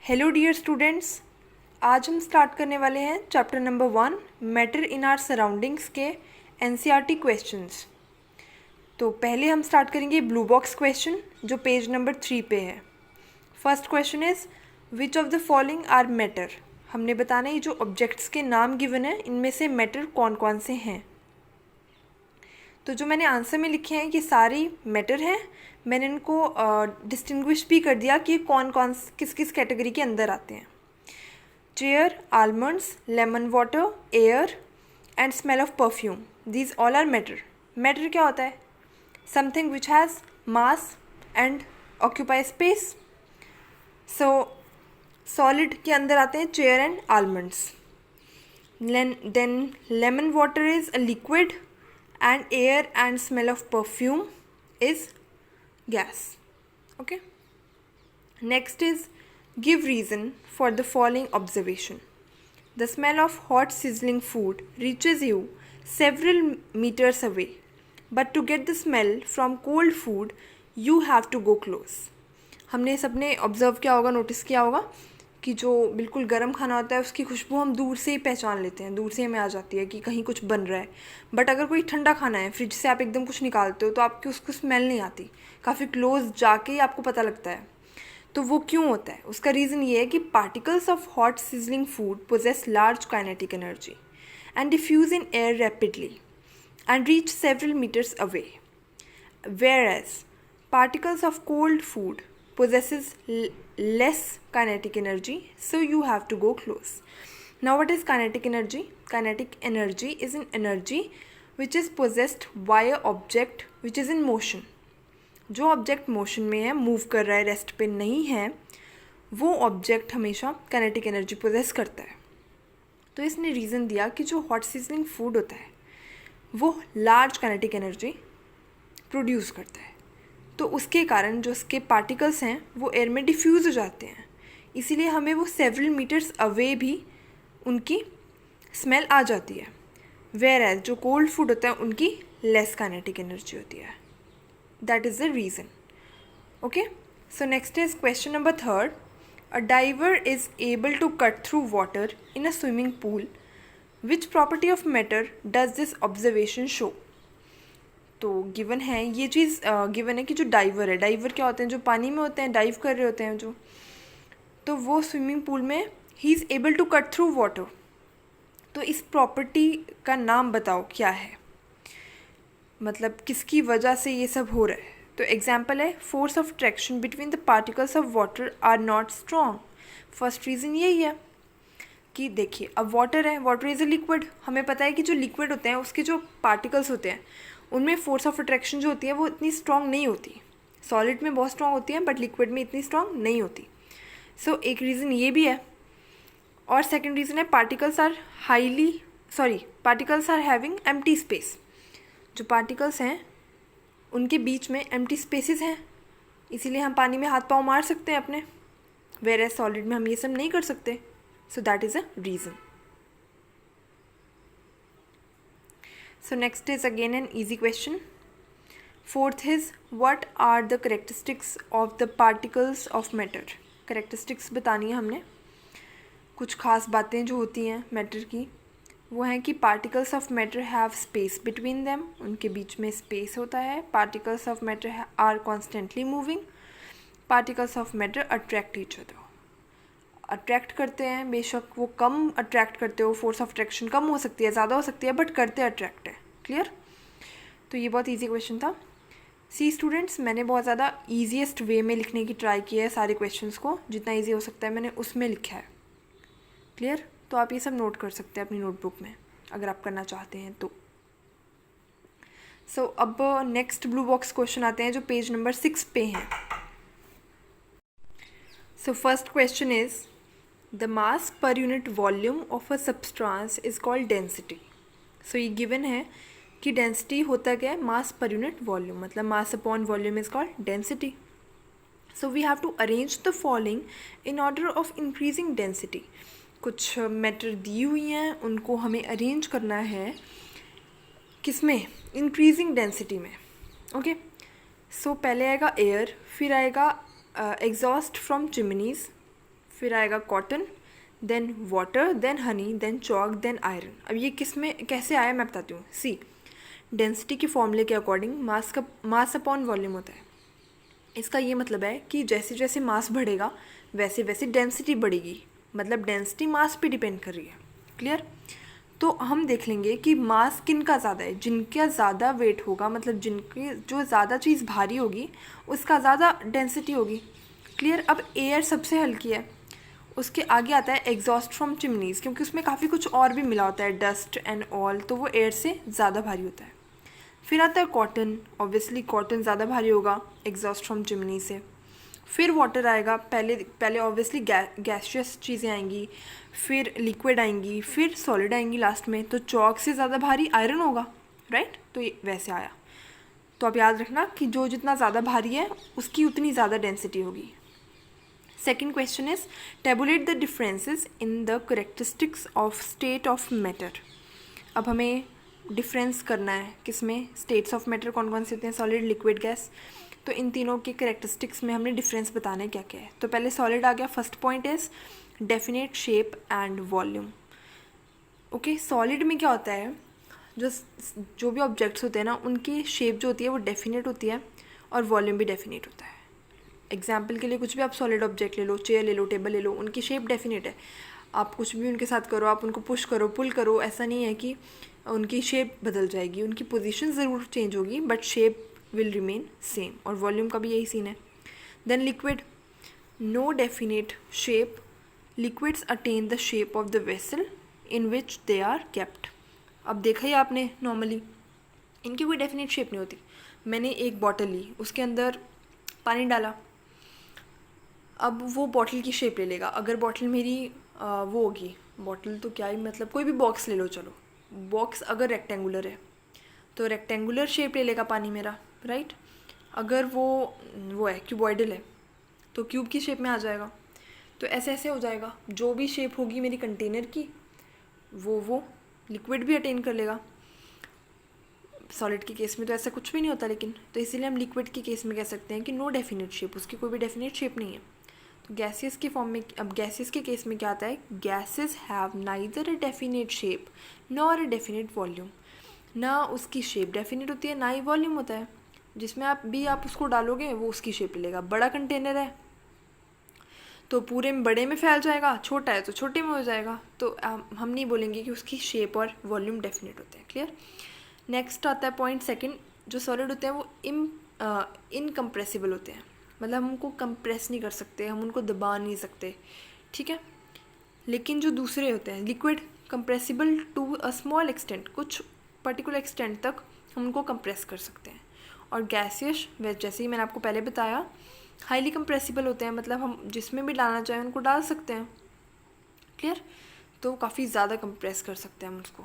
Hello dear students, आज हम start करने वाले हैं chapter number 1 matter in our surroundings के एनसीईआरटी क्वेश्चंस। तो पहले हम स्टार्ट करेंगे ब्लू बॉक्स क्वेश्चन जो पेज नंबर 3 पे है। First question is which of the following are matter. हमने बताना है ये जो ऑब्जेक्ट्स के नाम गिवन है इनमें से मैटर कौन कौन से हैं। तो जो मैंने आंसर में लिखे हैं ये सारी मैटर हैं। मैंने इनको डिस्टिंग्विश भी कर दिया कि कौन कौन किस किस कैटेगरी के अंदर आते हैं। Chair, almonds, lemon water, air and smell of perfume, these all are matter. Matter क्या होता है? Something which has mass and occupy space. So solid के अंदर आते हैं chair and almonds. Then lemon water is a liquid and air and smell of perfume is gas. Okay, next is give reason for the following observation. The smell of hot sizzling food reaches you several meters away, but to get the smell from cold food you have to go close. हमने सबने observe किया होगा, notice किया होगा कि जो बिल्कुल गर्म खाना होता है उसकी खुशबू हम दूर से ही पहचान लेते हैं, दूर से हमें आ जाती है कि कहीं कुछ बन रहा है। बट अगर कोई ठंडा खाना है, फ्रिज से आप एकदम कुछ निकालते हो तो आपकी उसको स्मेल नहीं आती, काफ़ी क्लोज जाके ही आपको पता लगता है। तो वो क्यों होता है? उसका रीज़न ये है कि particles of hot sizzling food possess large kinetic energy and diffuse in air rapidly and reach several metres away, whereas particles of cold food possesses less kinetic energy, so you have to go close. Now what is kinetic energy? Kinetic energy is an energy which is possessed by a object which is in motion. जो object motion में है, move कर रहा है, rest पे नहीं है, वो ऑब्जेक्ट हमेशा काइनेटिक एनर्जी पोजेस करता है। तो इसने रीज़न दिया कि जो हॉट सीजनिंग फूड होता है वो लार्ज काइनेटिक एनर्जी प्रोड्यूस करता है, तो उसके कारण जो उसके पार्टिकल्स हैं वो एयर में डिफ्यूज़ हो जाते हैं, इसीलिए हमें वो सेवरल मीटर्स अवे भी उनकी स्मेल आ जाती है। वेयर एज जो कोल्ड फूड होता है उनकी लेस काइनेटिक एनर्जी होती है। That is the reason. Okay, so next is question number 3। A diver is able to cut through water in a swimming pool, which property of matter does this observation show. तो given है ये चीज़, given है कि जो driver है, driver क्या होते हैं? जो पानी में होते हैं, डाइव कर रहे होते हैं जो, तो वो स्विमिंग पूल में ही is able to cut through water. तो इस प्रॉपर्टी का नाम बताओ क्या है, मतलब किसकी वजह से ये सब हो रहा है। तो एग्जाम्पल है force of attraction between the particles of water are not strong. First reason यही है कि देखिए अब वाटर है, वाटर इज़ अ लिक्विड, हमें पता है कि जो लिक्विड होते हैं उसके जो पार्टिकल्स होते हैं उनमें फोर्स ऑफ अट्रैक्शन जो होती है वो इतनी स्ट्रॉन्ग नहीं होती। सॉलिड में बहुत स्ट्रॉन्ग होती है बट लिक्विड में इतनी स्ट्रॉन्ग नहीं होती। सो एक रीज़न ये भी है। और सेकंड रीज़न है particles are having empty space. जो पार्टिकल्स हैं उनके बीच में एम्प्टी स्पेसेस हैं, इसीलिए हम पानी में हाथ पाँव मार सकते हैं अपने, वेयर एज सॉलिड में हम ये सब नहीं कर सकते। So that is a reason. So next is again an easy question. Fourth is what are the characteristics of the particles of matter. Characteristics बतानी है हमने, कुछ खास बातें जो होती हैं मैटर की वो हैं कि particles of matter have space between them, उनके बीच में space होता है। Particles of matter are constantly moving. Particles of matter attract each other. Attract करते हैं, बेशक वो कम अट्रैक्ट करते हो, फोर्स ऑफ अट्रैक्शन कम हो सकती है, ज़्यादा हो सकती है, बट करते अट्रैक्ट है। क्लियर? तो ये बहुत इजी क्वेश्चन था। सी स्टूडेंट्स, मैंने बहुत ज़्यादा ईजीएस्ट वे में लिखने की ट्राई की है सारे क्वेश्चंस को, जितना ईजी हो सकता है मैंने उसमें लिखा है। क्लियर? तो आप ये सब नोट कर सकते हैं अपनी नोटबुक में अगर आप करना चाहते हैं तो। सो अब नेक्स्ट ब्लू बॉक्स क्वेश्चन आते हैं जो पेज नंबर 6 पे हैं। So first question is the mass per unit volume of a substance is called density. So ये given है कि density होता क्या है? mass per unit volume, मतलब mass upon volume is called density. So we have to arrange the following in order of increasing density. कुछ matter दी हुई हैं, उनको हमें अरेंज करना है किसमें? इंक्रीजिंग डेंसिटी में। ओके, सो पहले आएगा एयर, फिर आएगा एग्जॉस्ट फ्रॉम चिमनीज़, फिर आएगा cotton, then water, then honey, then chalk, then iron. अब ये किस में कैसे आया मैं बताती हूँ। सी, डेंसिटी के फॉर्मूले के अकॉर्डिंग मास अपॉन वॉल्यूम होता है। इसका ये मतलब है कि जैसे जैसे मास बढ़ेगा वैसे वैसे डेंसिटी बढ़ेगी, मतलब डेंसिटी मास पे डिपेंड कर रही है। क्लियर? तो हम देख लेंगे कि मास किन का ज़्यादा है। जिनका ज़्यादा वेट होगा, मतलब जिनकी जो ज़्यादा चीज़ भारी होगी उसका ज़्यादा डेंसिटी होगी। क्लियर? अब एयर सबसे हल्की है, उसके आगे आता है एग्जॉस्ट फ्रॉम चिमनीज़, क्योंकि उसमें काफ़ी कुछ और भी मिला होता है, डस्ट एंड ऑल, तो वो एयर से ज़्यादा भारी होता है। फिर आता है कॉटन, ऑब्वियसली कॉटन ज़्यादा भारी होगा एग्जॉस्ट फ्रॉम चिमनी से। फिर वाटर आएगा, पहले ऑब्वियसली गैसियस चीज़ें आएंगी, फिर लिक्विड आएंगी, फिर सॉलिड आएंगी लास्ट में। तो चॉक से ज़्यादा भारी आयरन होगा, राइट? तो ये वैसे आया। तो आप याद रखना कि जो जितना ज़्यादा भारी है उसकी उतनी ज़्यादा डेंसिटी होगी। Second question is tablet the differences in the characteristics of state of matter. अब हमें डिफरेंस करना है किसमें, स्टेट्स ऑफ मैटर कौन कौन से होते हैं, सॉलिड, लिक्विड, गैस। तो इन तीनों के करेक्टरिस्टिक्स में हमने डिफरेंस बताना है क्या क्या है। तो पहले सॉलिड आ गया। First point is definite shape and volume. Okay, solid में क्या होता है, जो भी ऑब्जेक्ट्स होते हैं ना उनकी शेप जो होती है वो डेफिनेट होती है और वॉल्यूम भी डेफिनेट होता है। एग्जाम्पल के लिए कुछ भी आप सॉलिड ऑब्जेक्ट ले लो, चेयर ले लो, टेबल ले लो, उनकी शेप डेफिनेट है। आप कुछ भी उनके साथ करो, आप उनको पुश करो, पुल करो, ऐसा नहीं है कि उनकी शेप बदल जाएगी, उनकी पोजीशन ज़रूर चेंज होगी but shape will remain same. और वॉल्यूम का भी यही सीन है। Then liquid, no definite shape, liquids attain the shape of the vessel in which they are kept. अब देखा ही आपने, नॉर्मली इनकी कोई डेफिनेट शेप नहीं होती। मैंने एक बॉटल ली, उसके अंदर पानी डाला, अब वो बॉटल की शेप ले लेगा। अगर बॉटल मेरी वो होगी, बॉटल तो क्या ही मतलब, कोई भी बॉक्स ले लो, चलो बॉक्स अगर रेक्टेंगुलर है तो रेक्टेंगुलर शेप ले लेगा पानी मेरा, राइट? अगर वो है क्यूबॉइडल है तो क्यूब की शेप में आ जाएगा। तो ऐसे ऐसे हो जाएगा, जो भी शेप होगी मेरी कंटेनर की वो लिक्विड भी अटेन कर लेगा। सॉलिड के केस में तो ऐसा कुछ भी नहीं होता, लेकिन तो इसीलिए हम लिक्विड के केस में कह सकते हैं कि नो डेफिनेट शेप, उसकी कोई भी डेफिनेट शेप नहीं है। तो गैसेस के फॉर्म में, अब गैसेस के केस में क्या आता है, gases have neither a definite shape nor a definite volume. ना उसकी शेप डेफिनेट होती है ना ही वॉल्यूम होता है। जिसमें आप उसको डालोगे वो उसकी शेप ले लेगा। बड़ा कंटेनर है तो पूरे में बड़े में फैल जाएगा, छोटा है तो छोटे में हो जाएगा। तो हम नहीं बोलेंगे कि उसकी शेप और वॉल्यूम डेफिनेट होते हैं। क्लियर? नेक्स्ट आता है पॉइंट सेकंड, जो सॉलिड होते हैं वो इनकम्प्रेसिबल होते हैं, मतलब हम उनको कंप्रेस नहीं कर सकते, हम उनको दबा नहीं सकते, ठीक है। लेकिन जो दूसरे होते हैं liquid, compressible to a small extent, कुछ पर्टिकुलर एक्सटेंट तक हम उनको कंप्रेस कर सकते हैं। और गैसियस, जैसे ही मैंने आपको पहले बताया, हाईली कंप्रेसिबल होते हैं, मतलब हम जिसमें भी डालना चाहें उनको डाल सकते हैं। क्लियर? तो काफ़ी ज़्यादा कंप्रेस कर सकते हैं हम उसको।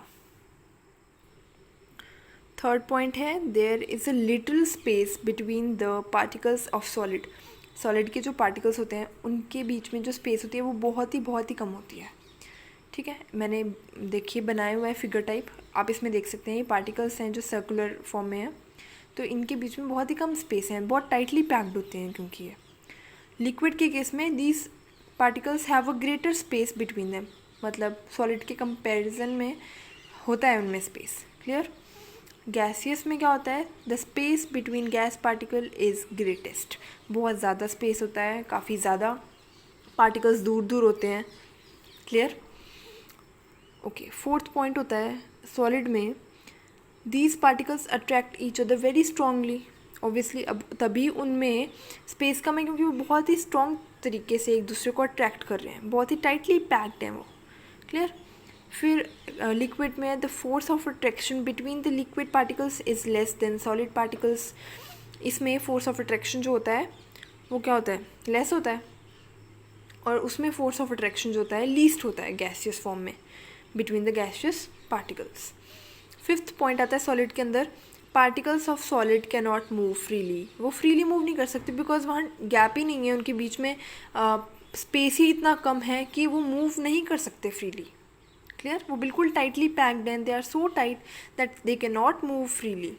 थर्ड पॉइंट है there is a little space between the particles of solid. Solid के जो पार्टिकल्स होते हैं उनके बीच में जो स्पेस होती है वो बहुत ही कम होती है, ठीक है। मैंने देखिए बनाया हुआ है फिगर टाइप, आप इसमें देख सकते हैं ये पार्टिकल्स हैं जो सर्कुलर फॉर्म में है, तो इनके बीच में बहुत ही कम स्पेस है, बहुत टाइटली पैक्ड होते हैं। क्योंकि ये लिक्विड के केस में these particles have a greater space between them, मतलब सॉलिड के कंपैरिजन में होता है उनमें स्पेस। क्लियर? गैसियस में क्या होता है, the space between gas particle is greatest, बहुत ज़्यादा स्पेस होता है, काफ़ी ज़्यादा पार्टिकल्स दूर दूर होते हैं। क्लियर? ओके, फोर्थ पॉइंट होता है सॉलिड में these particles attract each other very strongly. Obviously अब तभी उनमें स्पेस कम है क्योंकि वो बहुत ही स्ट्रॉन्ग तरीके से एक दूसरे को अट्रैक्ट कर रहे हैं, बहुत ही टाइटली पैक्ड हैं वो। क्लियर? फिर लिक्विड में the force of attraction between the liquid particles is less than solid particles. इसमें फोर्स ऑफ अट्रैक्शन जो होता है वो क्या होता है, लेस होता है, और उसमें फोर्स ऑफ अट्रैक्शन जो होता है लीस्ट होता है गैसियस फॉर्म में between the gaseous particles. Fifth point आता है सॉलिड के अंदर, particles of solid can not move freely. वो फ्रीली मूव नहीं कर सकते बिकॉज वहाँ गैप ही नहीं है, उनके बीच में स्पेस ही इतना कम है कि वो मूव नहीं कर सकते फ्रीली। क्लियर? वो बिल्कुल टाइटली पैक्ड हैं, they are so tight that they can not move freely.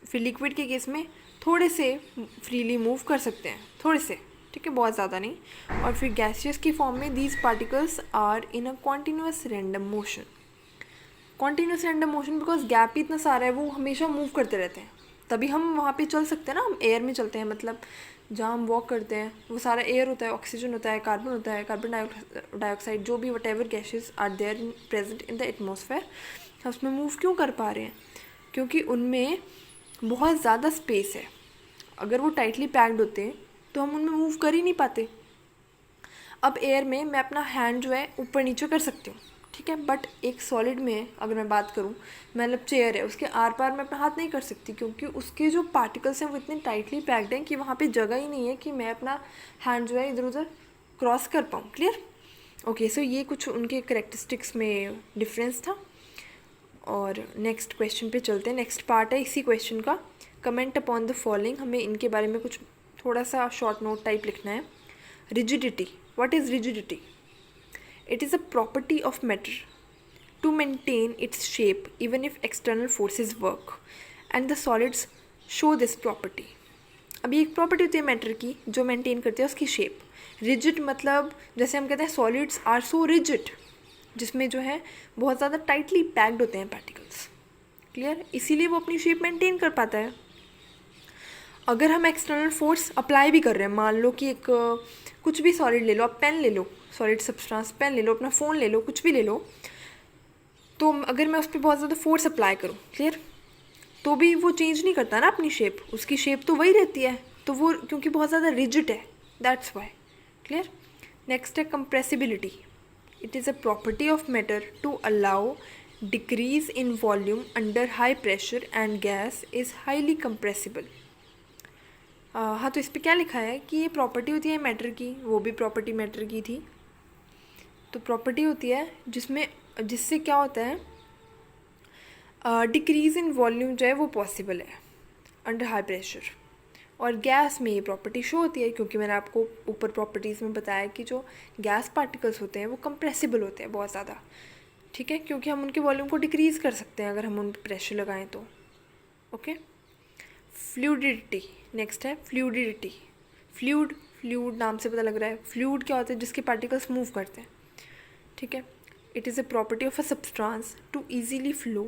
फिर लिक्विड के केस में थोड़े से फ्रीली मूव कर सकते हैं, थोड़े से, ठीक है, बहुत ज़्यादा नहीं। और फिर गैसियस की फॉर्म में these particles are in a continuous random motion. Continuous random motion because gap ही इतना सारा है, वो हमेशा मूव करते रहते हैं, तभी हम वहाँ पे चल सकते हैं ना। हम एयर में चलते हैं, मतलब जहाँ हम वॉक करते हैं वो सारा एयर होता है, ऑक्सीजन होता है, कार्बन डाइऑक्साइड, जो भी whatever gases are there in present in the atmosphere, हम उसमें मूव क्यों कर पा रहे हैं? क्योंकि उनमें बहुत ज़्यादा स्पेस है। अगर वो टाइटली पैक्ड होते हैं तो हम उनमें मूव कर ही नहीं पाते। अब एयर में मैं अपना हैंड जो है ऊपर नीचे कर सकती हूँ, ठीक है, बट एक सॉलिड में अगर मैं बात करूँ, मतलब चेयर है, उसके आर पार मैं अपना हाथ नहीं कर सकती, क्योंकि उसके जो पार्टिकल्स हैं वो इतने टाइटली पैक्ड हैं कि वहाँ पे जगह ही नहीं है कि मैं अपना हैंड जो है इधर उधर क्रॉस कर पाऊँ। क्लियर? ओके, सो ये कुछ उनके करेक्टरिस्टिक्स में डिफरेंस था। और नेक्स्ट क्वेश्चन पे चलते हैं। नेक्स्ट पार्ट है इसी क्वेश्चन का, कमेंट अपॉन द फॉलोइंग। हमें इनके बारे में कुछ थोड़ा सा शॉर्ट नोट टाइप लिखना है। Rigidity, what is rigidity? It is a property of matter to maintain its shape even if external forces work, and the solids show this property. अभी एक प्रॉपर्टी होती है मैटर की जो मेंटेन करती है उसकी शेप। रिजिड मतलब जैसे हम कहते हैं सॉलिड्स आर सो रिजिड, जिसमें जो है बहुत ज़्यादा टाइटली पैक्ड होते हैं पार्टिकल्स। क्लियर? इसीलिए वो अपनी शेप मेंटेन कर पाता है। अगर हम एक्सटर्नल फोर्स अप्लाई भी कर रहे हैं, मान लो कि एक कुछ भी सॉलिड ले लो, आप पेन ले लो, सॉलिड सब्सटेंस पेन ले लो, अपना फ़ोन ले लो, कुछ भी ले लो, तो अगर मैं उस पर बहुत ज़्यादा फोर्स अप्लाई करूँ, क्लियर, तो भी वो चेंज नहीं करता ना अपनी शेप, उसकी शेप तो वही रहती है। तो वो क्योंकि बहुत ज़्यादा रिजिड है, दैट्स वाई। क्लियर? नेक्स्ट है compressibility. It is a property of matter to allow decrease in volume under high pressure and gas is highly compressible. हाँ, तो इस पर क्या लिखा है कि ये प्रॉपर्टी होती है मैटर की, वो भी प्रॉपर्टी मैटर की थी। तो प्रॉपर्टी होती है जिससे क्या होता है, डिक्रीज़ इन वॉल्यूम जो है वो पॉसिबल है अंडर हाई प्रेशर। और गैस में ये प्रॉपर्टी शो होती है, क्योंकि मैंने आपको ऊपर प्रॉपर्टीज़ में बताया कि जो गैस पार्टिकल्स होते हैं वो कंप्रेसिबल होते हैं बहुत ज़्यादा, ठीक है, क्योंकि हम उनके वॉल्यूम को डिक्रीज़ कर सकते हैं अगर हम उन पर प्रेशर लगाएं तो। Okay, fluidity. नेक्स्ट है फ्लूइडिटी। फ्लूइड नाम से पता लग रहा है। फ्लूइड क्या होता है? जिसके पार्टिकल्स मूव करते हैं, ठीक है। It is a property of a substance to easily flow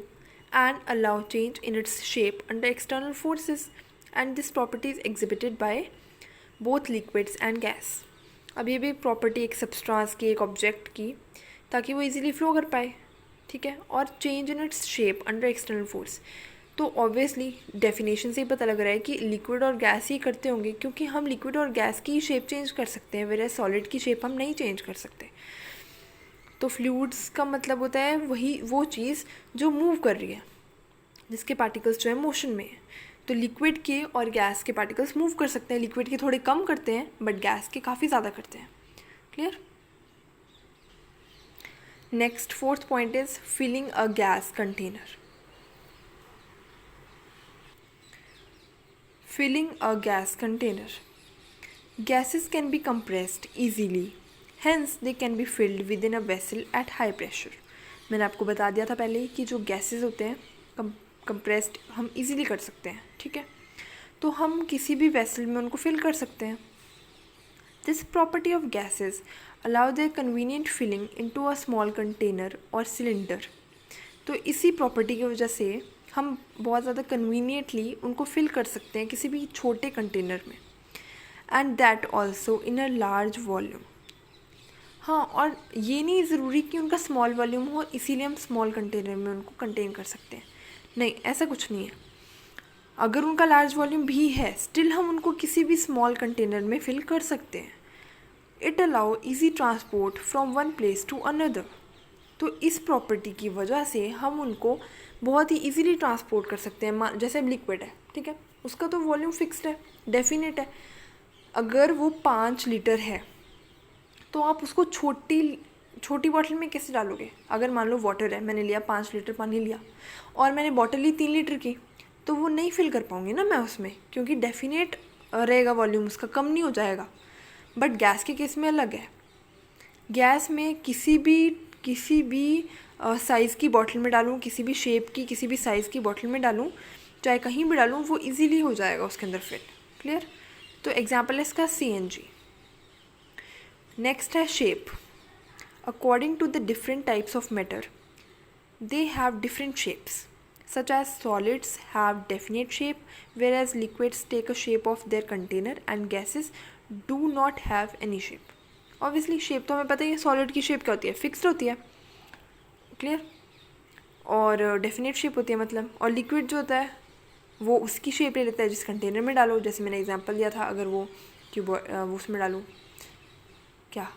and allow change in its shape under external forces, and this property is exhibited by both liquids and gas. अब ये भी एक property एक substance की, एक object की, ताकि वो इजीली फ्लो कर पाए, ठीक है, और change in its shape under external force. तो ऑब्वियसली डेफिनेशन से ही पता लग रहा है कि लिक्विड और गैस ही करते होंगे, क्योंकि हम लिक्विड और गैस की शेप चेंज कर सकते हैं, वेयर सॉलिड की शेप हम नहीं चेंज कर सकते। तो फ्लूइड्स का मतलब होता है वही वो चीज़ जो मूव कर रही है, जिसके पार्टिकल्स जो है मोशन में है। तो लिक्विड के और गैस के पार्टिकल्स मूव कर सकते हैं, लिक्विड के थोड़े कम करते हैं बट गैस के काफ़ी ज़्यादा करते हैं। Clear? Next fourth point is filling a gas container. Filling a gas container. Gases can be compressed easily, hence they can be filled within a vessel at high pressure. मैंने आपको बता दिया था पहले ही कि जो गैसेस होते हैं कंप्रेस्ड हम इजीली कर सकते हैं, ठीक है, तो हम किसी भी वेसल में उनको फिल कर सकते हैं। This property of gases allow their convenient filling into a small container और सिलेंडर। तो इसी प्रॉपर्टी की वजह से हम बहुत ज़्यादा कन्वीनियंटली उनको फिल कर सकते हैं किसी भी छोटे कंटेनर में, and that also in a large volume. हाँ, और ये नहीं ज़रूरी कि उनका स्मॉल वॉल्यूम हो इसीलिए हम स्मॉल कंटेनर में उनको कंटेन कर सकते हैं, नहीं, ऐसा कुछ नहीं है। अगर उनका लार्ज वॉल्यूम भी है स्टिल हम उनको किसी भी स्मॉल कंटेनर में फिल कर सकते हैं। It allow easy transport from one place to another. तो इस प्रॉपर्टी की वजह से हम उनको बहुत ही इजीली ट्रांसपोर्ट कर सकते हैं। जैसे लिक्विड है, ठीक है, उसका तो वॉल्यूम फिक्स्ड है, डेफिनेट है। अगर वो 5 लीटर है तो आप उसको छोटी बॉटल में कैसे डालोगे? अगर मान लो वाटर है, मैंने लिया 5 लीटर पानी लिया और मैंने बॉटल ली 3 लीटर की, तो वो नहीं फिल कर पाऊँगी ना मैं उसमें, क्योंकि डेफिनेट रहेगा वॉल्यूम उसका, कम नहीं हो जाएगा। बट गैस के केस में अलग है। गैस में किसी भी साइज़ की बॉटल में डालूँ, किसी भी शेप की किसी भी साइज़ की बॉटल में डालूँ, चाहे कहीं भी डालूँ, वो इजीली हो जाएगा उसके अंदर फिट। क्लियर? तो एग्जांपल है इसका CNG। नेक्स्ट है shape. According to the different types of matter, they have different shapes, such as solids have definite shape, whereas liquids take a shape of their container and gases do not have any shape. Obviously shape तो हमें पता ही है, solid की shape क्या होती है, fixed होती है, clear. और definite shape होती है मतलब, और liquid जो होता है वो उसकी shape ले लेता है जिस कंटेनर में डालो. जैसे मैंने एग्जांपल दिया था, अगर वो वो उसमें डालूँ क्या,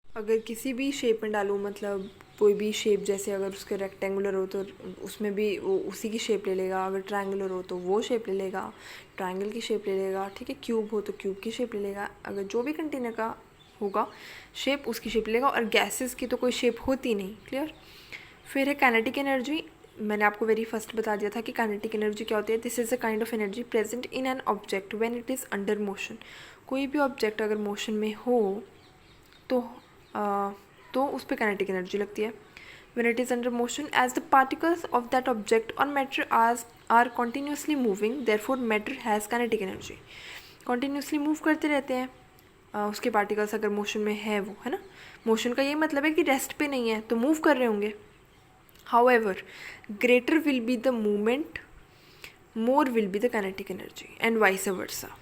अगर किसी भी शेप में डालूँ, मतलब कोई भी शेप, जैसे अगर उसके रेक्टेंगुलर हो तो उसमें भी वो उसी की शेप ले लेगा, अगर ट्रायंगुलर हो तो वो शेप ले लेगा, ट्रायंगल की शेप ले लेगा, ठीक है. क्यूब हो तो क्यूब की शेप ले लेगा. अगर जो भी कंटेनर का होगा शेप उसकी शेप ले लेगा. और गैसेस की तो कोई शेप होती नहीं, क्लियर. फिर है काइनेटिक एनर्जी. मैंने आपको वेरी फर्स्ट बता दिया था कि काइनेटिक एनर्जी क्या होती है. This is a kind of energy present in an object when it is under motion. कोई भी ऑब्जेक्ट अगर मोशन में हो तो उस पर काइनेटिक एनर्जी लगती है. when it is under motion, as the particles of that object or matter are continuously moving, therefore matter has kinetic energy. continuously move करते रहते हैं उसके पार्टिकल्स अगर मोशन में है वो, है ना. मोशन का ये मतलब है कि रेस्ट पे नहीं है तो मूव कर रहे होंगे. however greater will be the movement, more will be the kinetic energy and vice versa.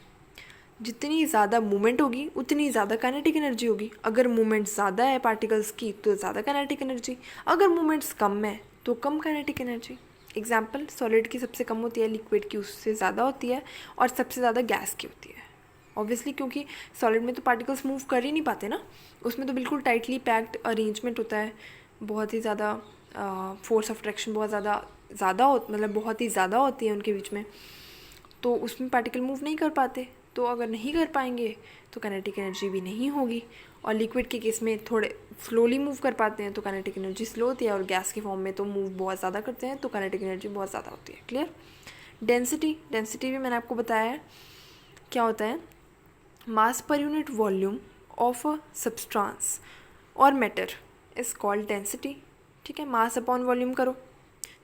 जितनी ज़्यादा मूवमेंट होगी उतनी ज़्यादा काइनेटिक एनर्जी होगी. अगर मूवमेंट ज़्यादा है पार्टिकल्स की तो ज़्यादा काइनेटिक एनर्जी, अगर मूवमेंट्स कम है तो कम काइनेटिक एनर्जी. एग्जांपल, सॉलिड की सबसे कम होती है, लिक्विड की उससे ज़्यादा होती है, और सबसे ज़्यादा गैस की होती है. ऑब्वियसली क्योंकि सॉलिड में तो पार्टिकल्स मूव कर ही नहीं पाते ना, उसमें तो बिल्कुल टाइटली पैक्ड अरेंजमेंट होता है, बहुत ही ज़्यादा फोर्स ऑफ अट्रैक्शन बहुत ज़्यादा मतलब बहुत ही ज़्यादा होती है उनके बीच में, तो उसमें पार्टिकल मूव नहीं कर पाते. तो अगर नहीं कर पाएंगे तो काइनेटिक एनर्जी भी नहीं होगी. और लिक्विड के केस में थोड़े स्लोली मूव कर पाते हैं तो काइनेटिक एनर्जी स्लो होती है, और गैस के फॉर्म में तो मूव बहुत ज़्यादा करते हैं तो काइनेटिक एनर्जी बहुत ज़्यादा होती है, क्लियर. डेंसिटी भी मैंने आपको बताया है क्या होता है. Mass per unit volume of a substance और मैटर इज कॉल्ड डेंसिटी. ठीक है, मास अपॉन वॉल्यूम करो,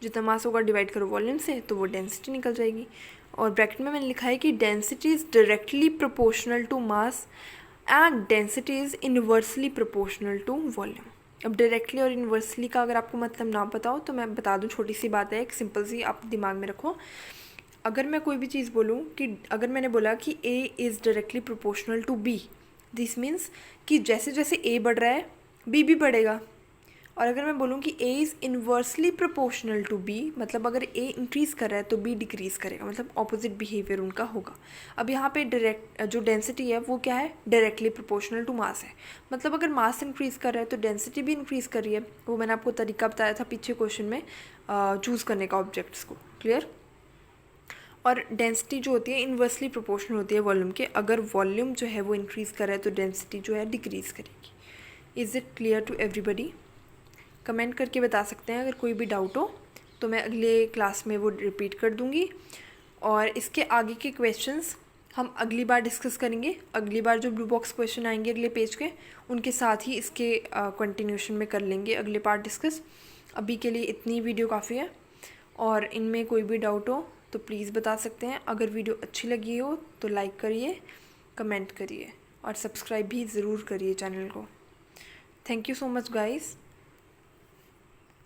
जितना मास होगा डिवाइड करो वॉल्यूम से तो वो डेंसिटी निकल जाएगी. और ब्रैकेट में मैंने लिखा है कि density is directly proportional to mass and density is inversely proportional to volume. अब डायरेक्टली और इन्वर्सली का अगर आपको मतलब ना बताओ तो मैं बता दूं, छोटी सी बात है, एक सिंपल सी आप दिमाग में रखो. अगर मैं कोई भी चीज़ बोलूँ कि अगर मैंने बोला कि A is directly proportional to B, this means कि जैसे जैसे ए बढ़ रहा है बी भी बढ़ेगा. और अगर मैं बोलूँ कि A is inversely proportional to B, मतलब अगर ए इंक्रीज़ कर रहा है तो बी डिक्रीज़ करेगा, मतलब ऑपोजिट बिहेवियर उनका होगा. अब यहाँ पे डायरेक्ट जो डेंसिटी है वो क्या है, डायरेक्टली प्रोपोर्शनल टू मास है. मतलब अगर मास इंक्रीज़ कर रहा है तो डेंसिटी भी इंक्रीज़ कर रही है. वो मैंने आपको तरीका बताया था पीछे क्वेश्चन में चूज़ करने का ऑब्जेक्ट्स को, क्लियर. और डेंसिटी जो होती है इन्वर्सली प्रोपोर्शनल होती है वॉल्यूम के. अगर वॉल्यूम जो है वो इंक्रीज़ कर रहा है तो डेंसिटी जो है डिक्रीज़ करेगी. Is it clear to everybody? Comment करके बता सकते हैं. अगर कोई भी डाउट हो तो मैं अगले क्लास में वो रिपीट कर दूँगी. और इसके आगे के क्वेश्चंस हम अगली बार डिस्कस करेंगे. अगली बार जो ब्लू बॉक्स क्वेश्चन आएंगे अगले पेज के, उनके साथ ही इसके कंटिन्यूशन में कर लेंगे अगले पार्ट डिस्कस. अभी के लिए इतनी वीडियो काफ़ी है. और इनमें कोई भी डाउट हो तो प्लीज़ बता सकते हैं. अगर वीडियो अच्छी लगी हो तो लाइक करिए, कमेंट करिए और सब्सक्राइब भी ज़रूर करिए चैनल को. Thank you so much guys.